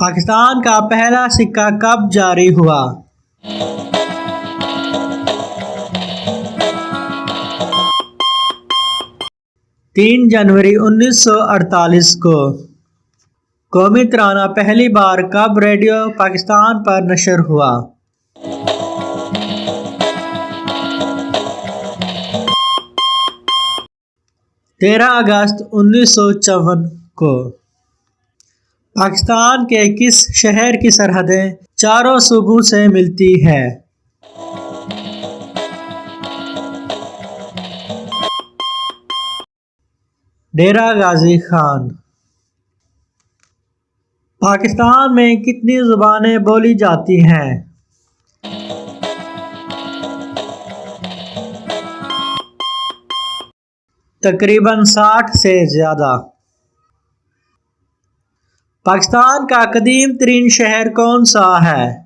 پاکستان کا پہلا سکہ کب جاری ہوا؟ 3 جنوری 1948 کو۔ قومی ترانہ پہلی بار کب ریڈیو پاکستان پر نشر ہوا؟ 13 اگست 1954 کو۔ پاکستان کے کس شہر کی سرحدیں چاروں صوبوں سے ملتی ہیں؟ ڈیرہ غازی خان۔ پاکستان میں کتنی زبانیں بولی جاتی ہیں؟ تقریباً 60 سے زیادہ۔ پاکستان کا قدیم ترین شہر کون سا ہے؟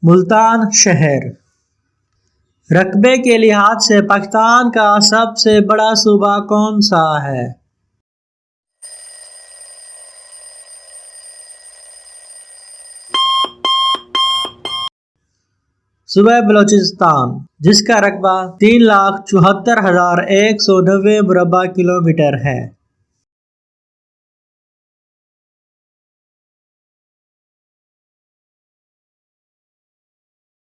ملتان شہر۔ رقبے کے لحاظ سے پاکستان کا سب سے بڑا صوبہ کون سا ہے؟ صوبہ بلوچستان، جس کا رقبہ 3,74,190 مربع کلومیٹر ہے۔